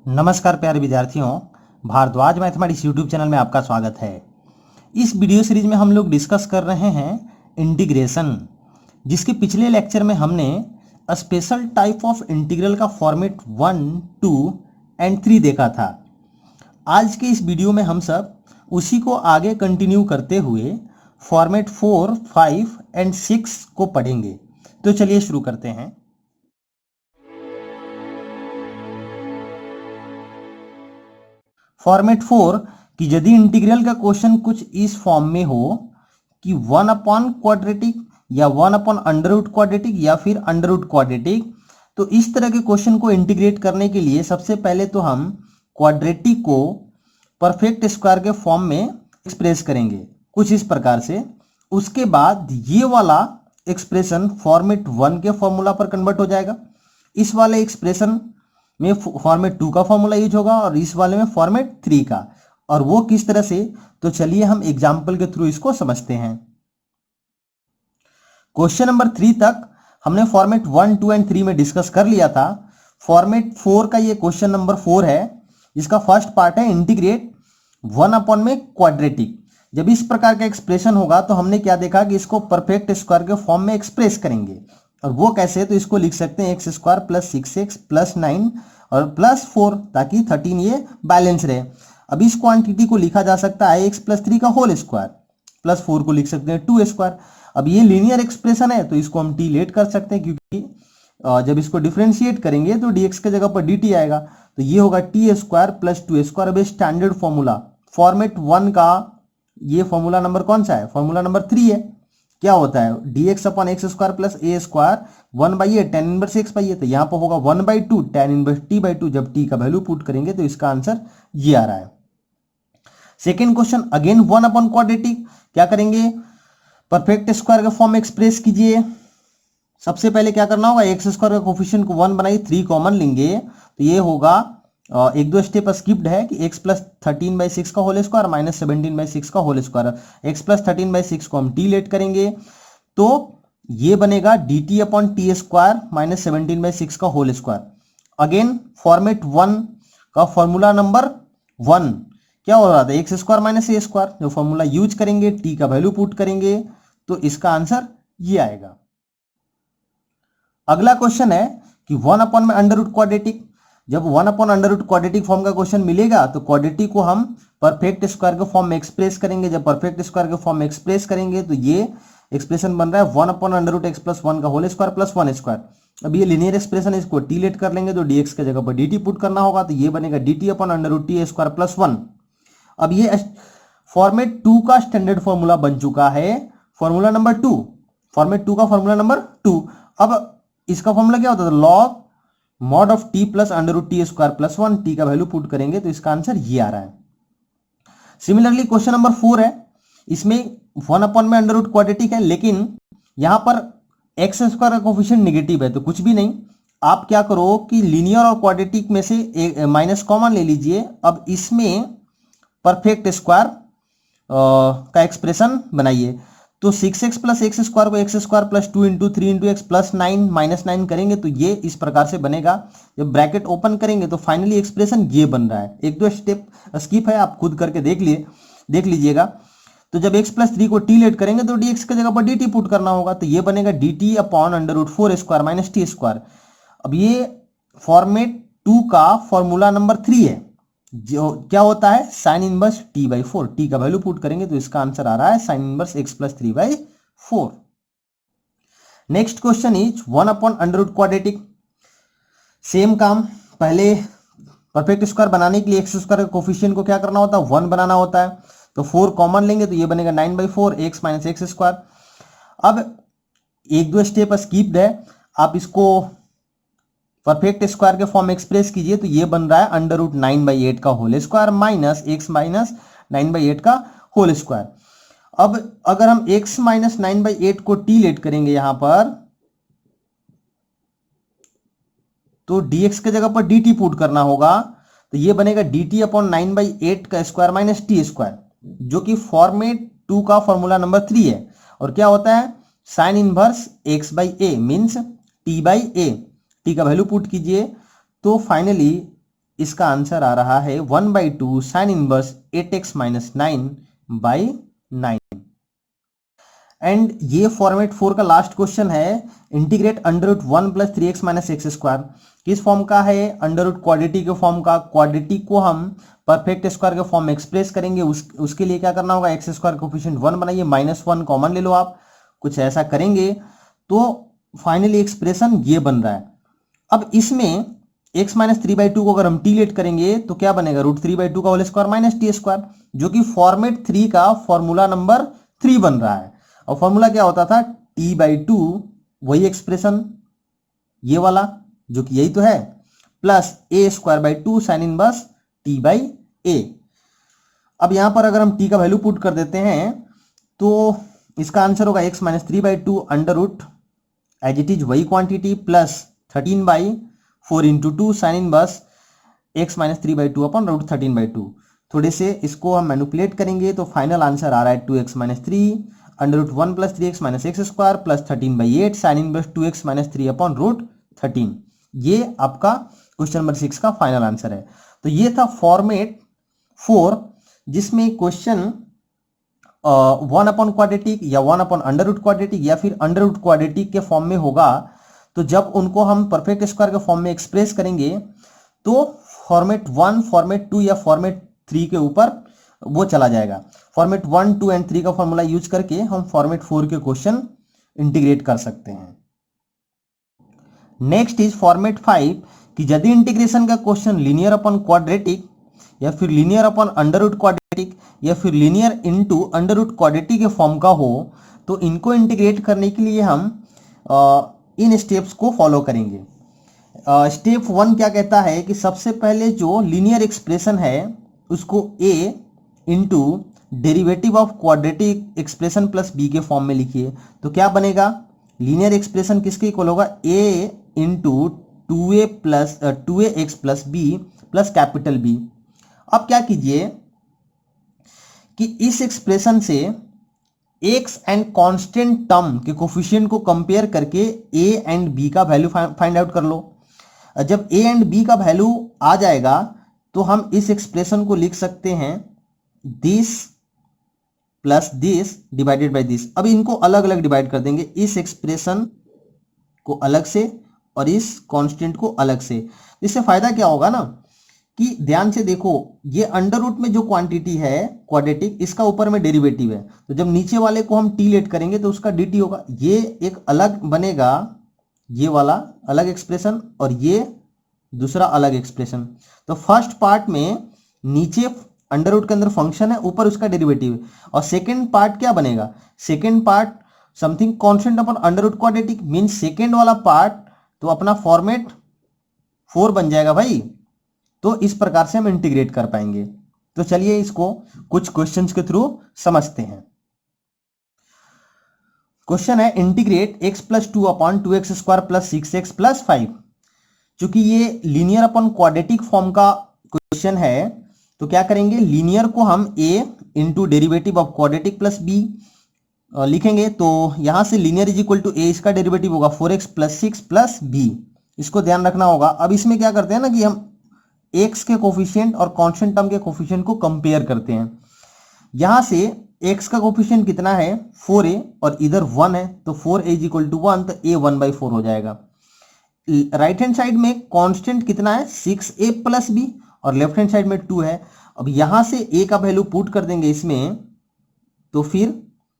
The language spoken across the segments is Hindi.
नमस्कार प्यारे विद्यार्थियों, भारद्वाज मैथमेटिक्स यूट्यूब चैनल में आपका स्वागत है। इस वीडियो सीरीज में हम लोग डिस्कस कर रहे हैं इंटीग्रेशन, जिसके पिछले लेक्चर में हमने स्पेशल टाइप ऑफ इंटीग्रल का फॉर्मेट 1, 2 एंड 3 देखा था। आज के इस वीडियो में हम सब उसी को आगे कंटिन्यू करते हुए फॉर्मेट 4, 5 एंड 6 को पढ़ेंगे। तो चलिए शुरू करते हैं। फॉर्मेट 4 कि यदि इंटीग्रल का क्वेश्चन कुछ इस फॉर्म में हो कि 1 अपॉन क्वाड्रेटिक या 1 अपॉन अंडर रूट क्वाड्रेटिक या फिर अंडर रूट क्वाड्रेटिक, तो इस तरह के क्वेश्चन को इंटीग्रेट करने के लिए सबसे पहले तो हम क्वाड्रेटिक को परफेक्ट स्क्वायर के फॉर्म में एक्सप्रेस करेंगे कुछ इस प्रकार से। उसके बाद ये वाला एक्सप्रेशन फॉर्मेट 1 के फॉर्मूला पर कन्वर्ट हो जाएगा। इस वाले एक्सप्रेशन में फॉर्मेट 2 का फॉर्मूला यूज होगा और इस वाले में फॉर्मेट 3 का। और वो किस तरह से, तो चलिए हम एग्जाम्पल के थ्रू इसको समझते हैं। क्वेश्चन नंबर 3 तक हमने फॉर्मेट 1, 2 एंड 3 में डिस्कस कर लिया था। फॉर्मेट 4 का ये क्वेश्चन नंबर 4 है, जिसका फर्स्ट पार्ट है इंटीग्रेट 1 अपॉन में क्वाड्रेटिक। जब इस प्रकार का एक्सप्रेशन होगा तो हमने क्या देखा कि इसको परफेक्ट स्क्वायर के फॉर्म में एक्सप्रेस करेंगे। और वो कैसे, तो इसको लिख सकते हैं x square plus 6x plus 9 और प्लस 4, ताकि 13 ये बैलेंस रहे। अब इस क्वांटिटी को लिखा जा सकता है x प्लस 3 का होल स्क्वायर, प्लस 4 को लिख सकते हैं 2 स्क्वायर। अब ये लीनियर एक्सप्रेशन है तो इसको हम टी लेट कर सकते हैं, क्योंकि जब इसको डिफ्रेंशिएट करेंगे तो dx के जगह पर dt आएगा, तो ये होगा टी स्क्वायर प्लस 2 स्क्वायर। अब स्टैंडर्ड फॉर्मूला फॉर्मेट 1 का ये फॉर्मूला नंबर कौन सा है, फॉर्मूला नंबर 3 है। क्या होता है, dx upon x square plus a square 1/a tan inverse x by a, तो यहाँ पर होगा 1/2 tan इनवर्स t/2। जब t का वैल्यू पुट करेंगे तो इसका आंसर ये आ रहा है। Second question again 1 upon quadratic, क्या करेंगे, परफेक्ट स्क्वायर के फॉर्म में एक्सप्रेस कीजिए। सबसे पहले क्या करना होगा, एक्स स्क्वायर का कोफिशिएंट को 1 बनाइए, 3 कॉमन लेंगे तो ये होगा एक दो स्टेप स्किप्ड है कि x प्लस 13/6 का होल स्क्वायर माइनस 17/6 का होल स्क्वायर। x प्लस 13/6 को हम टी लेट करेंगे तो ये बनेगा dt upon T square minus 17/6 का होल स्क्वायर। अगेन फॉर्मेट 1 का फॉर्मूला नंबर 1 क्या हो रहा था, एक्स स्क्वायर माइनस ए स्क्वायर। जो फॉर्मूला यूज करेंगे, t का वैल्यू पुट करेंगे तो इसका आंसर ये आएगा। अगला क्वेश्चन है कि 1 अपॉन में अंडर रूट क्वाड्रेटिक। जब 1 upon under root quadratic form का क्वेश्चन मिलेगा तो क्वाड्रेटिक को हम परफेक्ट स्क्वायर के फॉर्म में एक्सप्रेस करेंगे। जब परफेक्ट स्क्वायर के फॉर्म में एक्सप्रेस करेंगे तो ये एक्सप्रेशन बन रहा है 1 upon under root x plus 1 का होल स्क्वायर प्लस 1 स्क्वायर। अब ये लीनियर एक्सप्रेशन, इसको टी लेट कर लेंगे तो dx के जगह पर dt पुट करना होगा, तो ये बनेगा dt upon under root t square plus 1। अब ये फॉर्मेट 2 का स्टैंडर्ड फॉर्मूला बन चुका है, फॉर्मूला नंबर 2, फॉर्मेट 2 का फॉर्मूला नंबर 2। अब इसका फॉर्मूला क्या होता है, log mod of t plus under root t square plus 1, t का वैल्यू पुट करेंगे तो इसका आंसर ये आ रहा है। सिमिलरली क्वेश्चन नंबर 4 है, इसमें 1 अपॉन में अंडर रूट क्वाड्रेटिक है, लेकिन यहां पर एक्स स्क्वायर का कोफिशिएंट नेगेटिव है, तो कुछ भी नहीं, आप क्या करो कि लीनियर और क्वाड्रेटिक में से माइनस कॉमन ले लीजिए। अब इसमें परफेक्ट स्क्वायर का एक्सप्रेशन बनाइए, तो 6x प्लस एक्स स्क्वायर को x square plus 2 into 3 into x plus 9 minus 9 करेंगे तो ये इस प्रकार से बनेगा। जब ब्रैकेट ओपन करेंगे तो फाइनली एक्सप्रेशन ये बन रहा है। एक दो स्टेप स्किप है, आप खुद करके देख लीजिएगा। तो जब x प्लस 3 को टी लेट करेंगे तो dx की जगह पर dt पुट करना होगा, तो ये बनेगा dt upon under root 4 square minus t square. अब ये फॉर्मेट 2 का फॉर्मूला नंबर 3 है, जो क्या होता है, साइन इनवर्स t/4। टी का वैल्यू पुट करेंगे तो इसका आंसर आ रहा है sine inverse x plus 3/4। Next question is 1 upon under root quadratic. Same काम, पहले परफेक्ट स्क्वायर बनाने के लिए एक्स स्क्वायर के कोफिशिएंट को क्या करना होता है, 1 बनाना होता है, तो 4 कॉमन लेंगे तो ये बनेगा 9/4 x माइनस एक्स स्क्वायर। अब एक दो स्टेप स्किप्ड है, आप इसको परफेक्ट स्क्वायर के फॉर्म में एक्सप्रेस कीजिए तो ये बन रहा है अंडर रूट 9/8 का whole square minus x minus 9/8 का होल स्क्वायर। अब अगर हम x माइनस 9/8 को टी लेट करेंगे यहां पर, तो dx के जगह पर dt पुट करना होगा, तो ये बनेगा dt अपॉन 9/8 का स्क्वायर माइनस टी स्क्वायर, जो कि फॉर्मेट 2 का फॉर्मूला नंबर 3 है। और क्या होता है, sine inverse x/a means t/a। T का वैल्यू पुट कीजिए तो फाइनली इसका आंसर आ रहा है 1/2 sine inverse 8x minus 9/9। And ये फॉर्मेट 4 का लास्ट क्वेश्चन है, integrate under root 1 plus 3x minus x square. किस फॉर्म का है? अंडर रूट क्वाड्रेटिक के फॉर्म का। क्वाड्रेटिक को हम परफेक्ट स्क्वायर के फॉर्म में एक्सप्रेस करेंगे। उसके लिए क्या करना होगा? एक्स स्क्वायर कोफिशिएंट 1 बनाइए, -1 कॉमन ले लो आप, कुछ ऐसा करेंगे तो फाइनली एक्सप्रेशन ये बन रहा है। अब इसमें x माइनस 3/2 को अगर हम टी लेट करेंगे तो क्या बनेगा? √3/2 का whole square minus t square, जो कि फॉर्मेट 3 का फॉर्मूला नंबर 3 बन रहा है। और फॉर्मूला क्या होता था? t/2, वही एक्सप्रेशन ये वाला जो कि यही तो है, plus a²/2 sine inverse t/a। अब यहां पर अगर हम t का वैल्यू पुट कर देते हैं तो इसका आंसर होगा x minus 3/2 under root as it is वही quantity plus 13/4 into 2 sine inverse x minus 3/2 upon √13/2। थोड़े से इसको हम मैनिपुलेट करेंगे तो फाइनल आंसर आ रहा है 2x minus 3 under root 1 plus 3x minus x square plus 13/8 sine inverse 2x minus 3 upon √13। ये आपका क्वेश्चन नंबर 6 का फाइनल आंसर है। तो ये था फॉर्मेट 4, जिसमें क्वेश्चन 1 अपॉन क्वाड्रेटिक या 1 अपॉन अंडर रूट क्वाड्रेटिक या फिर अंडर रूट क्वाड्रेटिक के फॉर्म में होगा। तो जब उनको हम परफेक्ट स्क्वायर के फॉर्म में एक्सप्रेस करेंगे तो फॉर्मेट 1, फॉर्मेट 2 या फॉर्मेट 3 के ऊपर वो चला जाएगा। फॉर्मेट 1, 2 एंड 3 का फॉर्मूला यूज करके हम फॉर्मेट 4 के क्वेश्चन इंटीग्रेट कर सकते हैं। नेक्स्ट इज फॉर्मेट 5 कि यदि इंटीग्रेशन का क्वेश्चन लीनियर अपॉन क्वाड्रेटिक या फिर linear upon under root quadratic या फिर linear into under root quadratic के फॉर्म का हो तो इनको इंटीग्रेट करने के लिए हम इन स्टेप्स को फॉलो करेंगे। स्टेप 1 क्या कहता है कि सबसे पहले जो लीनियर एक्सप्रेशन है उसको a into derivative of quadratic expression plus b के फॉर्म में लिखिए। तो क्या बनेगा? लीनियर एक्सप्रेशन किसके इक्वल होगा? a into 2ax plus b plus capital B। अब क्या कीजिए कि इस एक्सप्रेशन से x एंड कांस्टेंट टर्म के कोफिशिएंट को कंपेयर करके a एंड b का वैल्यू फाइंड आउट कर लो। जब a एंड b का वैल्यू आ जाएगा तो हम इस एक्सप्रेशन को लिख सकते हैं this plus this divided by this. अब इनको अलग अलग डिवाइड कर देंगे, इस एक्सप्रेशन को अलग से और इस कांस्टेंट को अलग से। इससे फायदा क्या होगा ना कि ध्यान से देखो, ये अंडर रूट में जो क्वांटिटी है क्वाड्रेटिक, इसका ऊपर में डेरिवेटिव है, तो जब नीचे वाले को हम टी लेट करेंगे तो उसका dt होगा। ये एक अलग बनेगा, ये वाला अलग एक्सप्रेशन और ये दूसरा अलग एक्सप्रेशन। तो फर्स्ट पार्ट में नीचे अंडर रूट के अंदर फंक्शन है, ऊपर उसका डेरिवेटिव है। और सेकेंड पार्ट क्या बनेगा? Second part something constant upon under root quadratic, mean second वाला पार्ट तो अपना फॉर्मेट 4 बन जाएगा भाई। तो इस प्रकार से हम इंटीग्रेट कर पाएंगे। तो चलिए इसको कुछ क्वेश्चंस के थ्रू समझते हैं। क्वेश्चन है integrate x plus 2 upon 2x square plus 6x plus 5। चूंकि ये लीनियर अपॉन क्वाड्रेटिक फॉर्म का क्वेश्चन है तो क्या करेंगे? लीनियर को हम a into derivative of quadratic plus b लिखेंगे। तो यहां से linear is equal to a, इसका डेरिवेटिव होगा 4x प्लस 6 प्लस b। इसको ध्यान रखना होगा। अब इसमें क्या करते हैं ना कि हम x के कोफिशिएंट और कांस्टेंट टर्म के कोफिशिएंट को कंपेयर करते हैं। यहां से x का कोफिशिएंट कितना है? 4a और इधर 1 है, तो 4a इज इक्वल टू 1, तो a 1/4 हो जाएगा। राइट हैंड साइड में कांस्टेंट कितना है? 6a प्लस b और लेफ्ट हैंड साइड में 2 है। अब यहां से a का वैल्यू पुट कर देंगे इसमें, तो फिर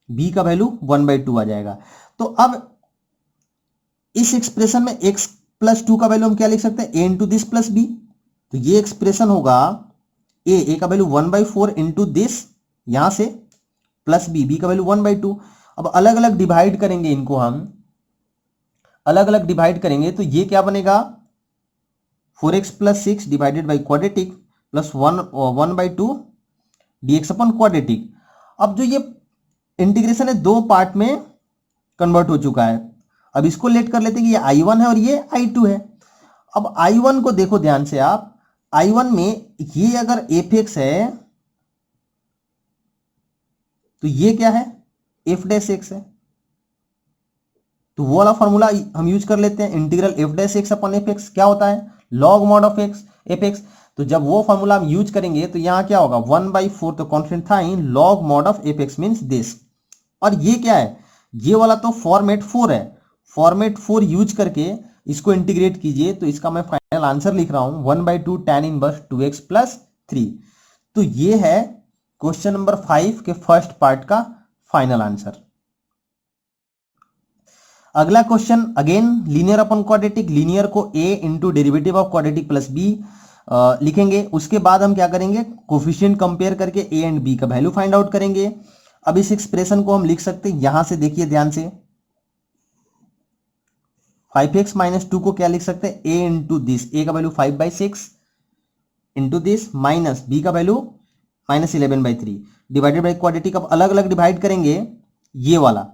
b का वैल्यू 1/2 आ जाएगा। तो अब इस एक्सप्रेशन में x प्लस 2 का वैल्यू हम क्या लिख सकते हैं? a into this plus b। तो ये एक्सप्रेशन होगा a का वैल्यू 1/4 इंटू दिस, यहां से प्लस b का वैल्यू 1/2। अब अलग अलग डिवाइड करेंगे इनको, हम अलग अलग डिवाइड करेंगे तो ये क्या बनेगा? 4x plus 6 divided by quadratic plus 1/2 dx upon quadratic. अब जो ये इंटीग्रेशन है दो पार्ट में कन्वर्ट हो चुका है। अब इसको लेट कर लेते हैं कि ये I1 है और ये I2 है। अब I1 को देखो ध्यान से आप, I1 में ये अगर fx है तो ये क्या है? f डैश x है। तो वो वाला फॉर्मूला हम यूज कर लेते हैं, integral f dash x upon fx क्या होता है? Log mod of x F x. तो जब वो फॉर्मूला हम यूज करेंगे तो यहाँ क्या होगा 1/4, तो कॉन्स्टेंट था इन log mod of F x means this. और ये क्या है, ये वाला तो फॉर्मेट 4 है, फॉर्मेट 4 यूज करके इसको इंटीग्रेट कीजिए, तो इसका मैं फाइनल आंसर लिख रहा हूं 1/2 tan इनवर्स 2x प्लस 3। तो ये है क्वेश्चन नंबर 5 के फर्स्ट पार्ट का फाइनल आंसर। अगला question again linear upon quadratic, linear को a into derivative of quadratic plus b लिखेंगे। उसके बाद हम क्या करेंगे, कोफिशिएंट कंपेयर करके a एंड b का वैल्यू फाइंड आउट करेंगे। अब इस एक्सप्रेशन को हम लिख सकते हैं, यहां से देखिए ध्यान से 5x माइनस 2 को क्या लिख सकते हैं, a इंटू दिस, a का value 5/6 into this minus b का वैल्यू -11/3 डिवाइडेड बाई क्वाड्रेटिक। अब अलग अलग डिवाइड करेंगे, ये वाला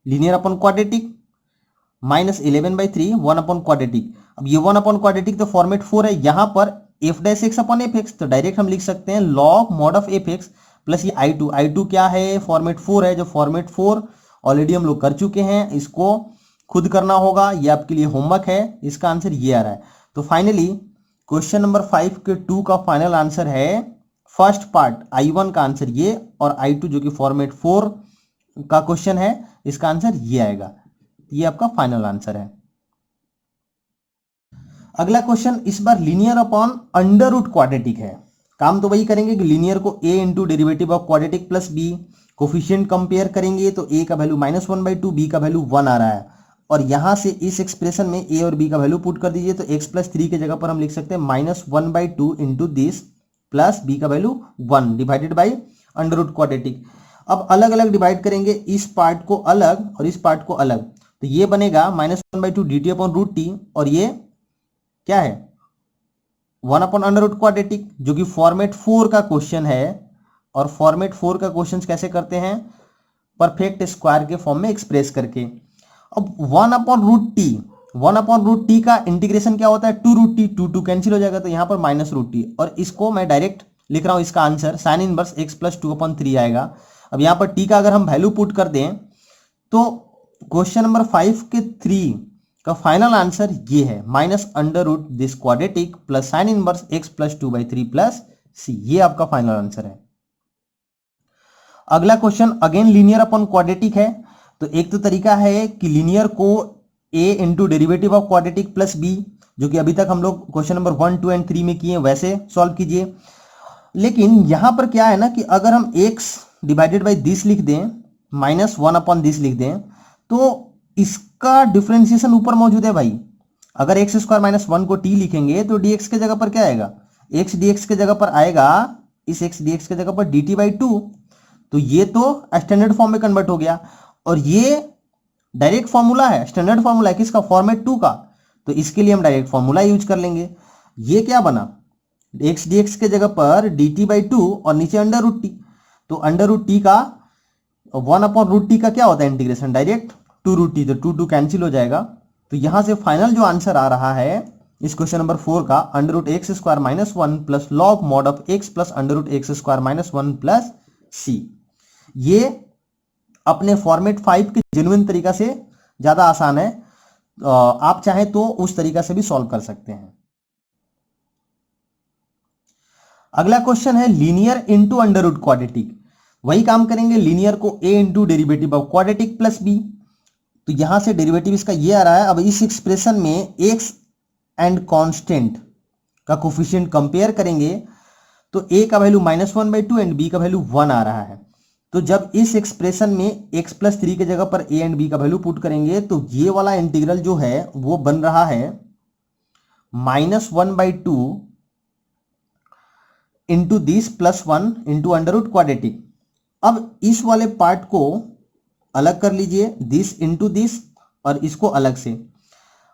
linear upon quadratic -11/3 1 upon quadratic. अब ये 1 अपॉन क्वाड्रेटिक तो फॉर्मेट 4 है, यहां पर f dash x upon F x, तो डायरेक्ट हम लिख सकते हैं log mod of F x plus ये i2 क्या है, फॉर्मेट 4 है, जो फॉर्मेट 4 ऑलरेडी हम लोग कर चुके हैं, इसको खुद करना होगा, ये आपके लिए होमवर्क है। इसका आंसर ये आ रहा है। तो फाइनली क्वेश्चन नंबर 5 के 2 का फाइनल आंसर है फर्स्ट पार्ट I1 का आंसर ये, और I2 जो कि फॉर्मेट 4 का क्वेश्चन है, इसका आंसर ये आएगा। ये आपका फाइनल आंसर है। अगला क्वेश्चन इस बार linear upon under root quadratic है। काम तो वही करेंगे कि लीनियर को a into derivative of quadratic plus b, coefficient compare करेंगे तो a का वैल्यू -1/2, b का वैल्यू 1 आ रहा है, और यहां से इस एक्सप्रेशन में a और b का वैल्यू पुट कर दीजिए, तो x प्लस 3 की जगह पर हम लिख सकते हैं -1/2 इंटू दिस प्लस b का value 1 divided by under root quadratic. अब अलग अलग डिवाइड करेंगे, इस पार्ट को अलग और इस पार्ट को अलग, तो ये बनेगा -1/2 dt अपॉन रूट टी, और ये क्या है 1 अपॉन अंडर रूट क्वाड्रेटिक, जो कि फॉर्मेट 4 का क्वेश्चन है। और फॉर्मेट 4 का क्वेश्चन कैसे करते हैं, परफेक्ट स्क्वायर के फॉर्म में एक्सप्रेस करके। अब 1 अपॉन रूट टी का इंटीग्रेशन क्या होता है, 2 रूट टी, 2 कैंसिल हो जाएगा, तो यहां पर -√t, और इसको मैं डायरेक्ट लिख रहा हूं, इसका answer sine inverse x plus 2/3 आएगा। अब यहां पर t का अगर हम वैल्यू पुट कर दें तो क्वेश्चन नंबर 5 के 3 का फाइनल आंसर ये है -√, this quadratic plus sign inverse x plus 2/3 plus c, ये आपका फाइनल आंसर है। अगला question again linear upon quadratic है। तो एक तो तरीका है कि लीनियर को a into derivative of quadratic plus b, जो कि अभी तक हम लोग क्वेश्चन नंबर 1, 2 एंड 3 में किए, वैसे सॉल्व कीजिए। लेकिन यहां पर क्या है ना कि अगर हम x डिवाइडेड बाई दिस लिख दें, -1 अपॉन दिस लिख दें, तो इसका डिफरेंशिएशन ऊपर मौजूद है भाई। अगर x स्क्वायर -1 को t लिखेंगे तो dx के जगह पर क्या आएगा, x dx के जगह पर आएगा, इस x dx के जगह पर dt/2। तो ये तो स्टैंडर्ड फॉर्म में कन्वर्ट हो गया, और ये डायरेक्ट फॉर्मूला है, स्टैंडर्ड फॉर्मूला है किसका, फॉर्मेट 2 का, तो इसके लिए हम डायरेक्ट फॉर्मूला यूज कर लेंगे। ये क्या बना, x dx के जगह पर dt/2 और नीचे अंडर√t, तो अंडर√t का 1 अपॉन √t का क्या होता है इंटीग्रेशन, डायरेक्ट 2√t, तो 2 कैंसिल हो जाएगा। तो यहां से फाइनल जो आंसर आ रहा है इस क्वेश्चन नंबर 4 का, अंडर√x² -1 plus log mod of x plus अंडर√x² -1 प्लस c। ये अपने फॉर्मेट 5 के जेन्युइन तरीका से ज्यादा आसान है, आप चाहें तो उस तरीका से भी सॉल्व कर सकते हैं। अगला क्वेश्चन है linear into under root quadratic. वही काम करेंगे, लीनियर को a into derivative of quadratic plus b, तो यहां से डेरिवेटिव इसका ये आ रहा है। अब इस एक्सप्रेशन में x एंड कांस्टेंट का कोफिशिएंट कंपेयर करेंगे तो a का वैल्यू -1/2 एंड b का वैल्यू 1 आ रहा है। तो जब इस एक्सप्रेशन में x प्लस 3 के जगह पर a एंड b का वैल्यू पुट करेंगे तो ये वाला इंटीग्रल जो है वो बन रहा है -1/2 into this plus 1 into under root quadratic. अब इस वाले पार्ट को अलग कर लीजिए, दिस इंटू दिस, और इसको अलग से।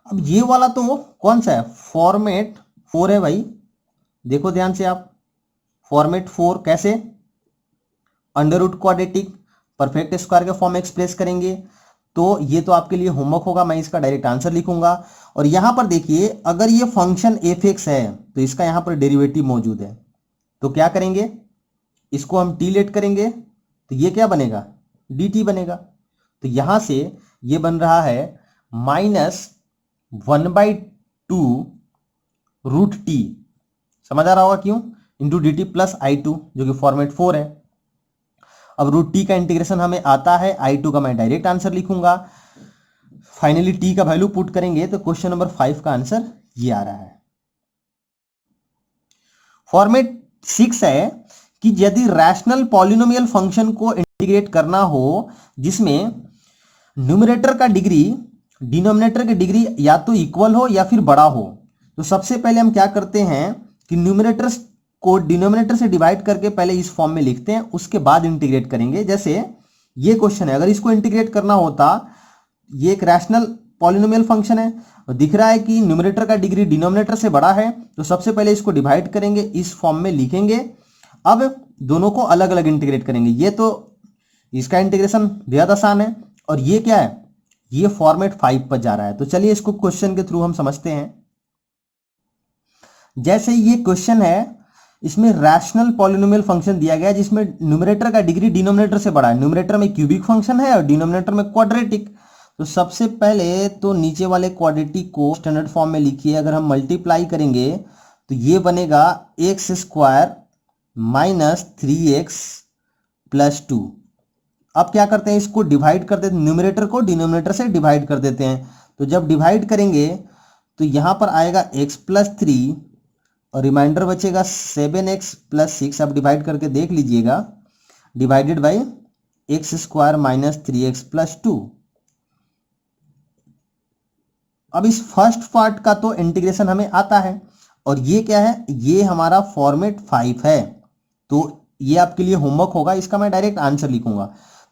अब ये वाला तो कौन सा है, फॉर्मेट 4 है भाई, देखो ध्यान से आप, फॉर्मेट 4 कैसे, under root quadratic perfect square के फॉर्म में एक्सप्रेस करेंगे। तो ये तो आपके लिए होमवर्क होगा, मैं इसका डायरेक्ट आंसर लिखूंगा। और यहां पर देखिए, अगर ये फंक्शन एफ एक्स है तो इसका यहां पर डेरिवेटिव मौजूद है, तो क्या करेंगे, इसको हम टी लेट करेंगे, तो ये क्या बनेगा, डी टी बनेगा। तो यहां से ये बन रहा है -1/2 रूट टी, समझ आ रहा होगा क्यों, into d t plus I two जो कि फॉर्मेट 4 है। अब रूट टी का इंटीग्रेशन हमें आता है, आई टू का मैं डायरेक्ट आंसर लिखूंगा। फाइनली टी का वैल्यू पुट करेंगे तो क्वेश्चन नंबर 5 का आंसर ये आ रहा है। फॉर्मेट 6 है कि यदि रैशनल पॉलिनोमियल फंक्शन को इंटीग्रेट करना हो जिसमें न्यूमरेटर का डिग्री डिनोमिनेटर की डिग्री या तो इक्वल हो या फिर बड़ा हो, तो सबसे पहले हम क्या करते हैं कि न्यूमरेटर को डिनोमिनेटर से डिवाइड करके पहले इस फॉर्म में लिखते हैं, उसके बाद इंटीग्रेट करेंगे। जैसे ये क्वेश्चन है, अगर इसको इंटीग्रेट करना होता, ये एक रैशनल पॉलिनोमियल फंक्शन है और दिख रहा है कि न्यूमरेटर का डिग्री डिनोमिनेटर से बड़ा है, तो सबसे पहले इसको डिवाइड करेंगे, इस फॉर्म में लिखेंगे। अब दोनों को अलग अलग इंटीग्रेट करेंगे। ये तो इसका इंटीग्रेशन बेहद आसान है, और ये क्या है, ये फॉर्मेट 5 पर जा रहा है। तो चलिए इसको क्वेश्चन के थ्रू हम समझते हैं। जैसे ये क्वेश्चन है, इसमें रैशनल पॉलिनोमियल फंक्शन दिया गया है जिसमें न्यूमरेटर का डिग्री डिनोमिनेटर से बड़ा है। न्यूमरेटर में क्यूबिक फंक्शन है और डिनोमिनेटर में क्वाड्रेटिक। तो सबसे पहले तो नीचे वाले क्वाड्रेटिक को स्टैंडर्ड फॉर्म में लिखिए। अगर हम मल्टीप्लाई करेंगे तो ये बनेगा x square minus 3x plus 2। अब क्या करते हैं, इसको डिवाइड कर देते हैं, न्यूमरेटर को डिनोमिनेटर से डिवाइड कर देते हैं। तो जब डिवाइड करेंगे तो यहां पर आएगा x प्लस 3 और रिमाइंडर बचेगा 7x प्लस 6। अब डिवाइड करके देख लीजिएगा, divided by x square minus 3x plus 2। अब इस फर्स्ट पार्ट का तो इंटीग्रेशन हमें आता है, और ये क्या है, ये हमारा फॉर्मेट 5 है। तो ये आपके लिए होमवर्क होगा, इसका मैं डायरेक्ट आंसर लिखूंगा।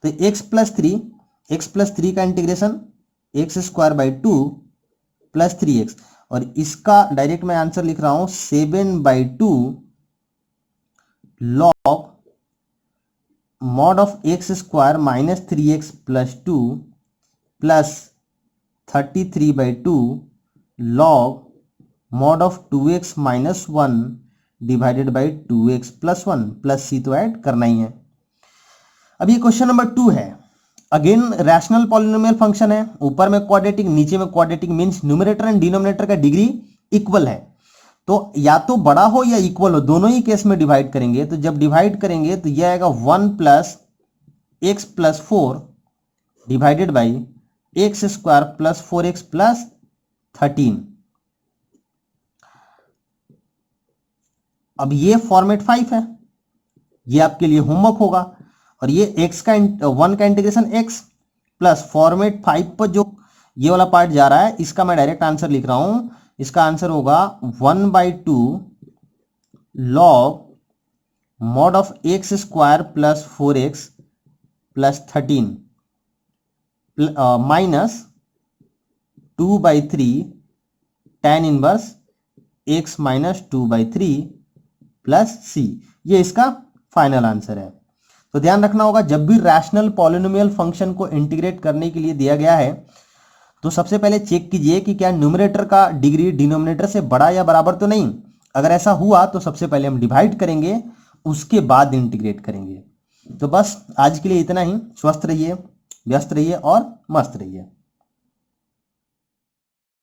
तो x प्लस 3 का integration x square by 2 plus 3x, और इसका डायरेक्ट मैं आंसर लिख रहा हूं 7/2 log mod of x square minus 3x plus 2 plus 33/2 log mod of 2x minus 1 divided by 2x plus 1 plus c तो ऐड करना ही है। अब ये क्वेश्चन नंबर 2 है। अगेन रैशनल पॉलिनोमियल फंक्शन है, ऊपर में क्वाड्रेटिक नीचे में quadratic, means numerator and denominator का डिग्री इक्वल है। तो या तो बड़ा हो या इक्वल हो, दोनों ही केस में डिवाइड करेंगे। तो जब डिवाइड करेंगे तो यह आएगा 1 plus x plus 4 divided by x square plus 4x plus 13। अब ये फॉर्मेट 5 है, ये आपके लिए होमवर्क होगा। और ये x का 1 का इंटीग्रेशन x प्लस फॉर्मेट 5 पर जो ये वाला पार्ट जा रहा है, इसका मैं डायरेक्ट आंसर लिख रहा हूं। इसका आंसर होगा 1/2 log mod of x square plus 4x plus 13 minus 2/3 tan inverse x minus 2/3 plus c। ये इसका फाइनल आंसर है। तो ध्यान रखना होगा, जब भी रैशनल पॉलिनोमियल फंक्शन को इंटीग्रेट करने के लिए दिया गया है तो सबसे पहले चेक कीजिए कि क्या न्यूमरेटर का डिग्री डिनोमिनेटर से बड़ा या बराबर तो नहीं। अगर ऐसा हुआ तो सबसे पहले हम डिवाइड करेंगे, उसके बाद इंटीग्रेट करेंगे। तो बस आज के लिए इतना ही। स्वस्थ रहिए, व्यस्त रहिए और मस्त रहिए।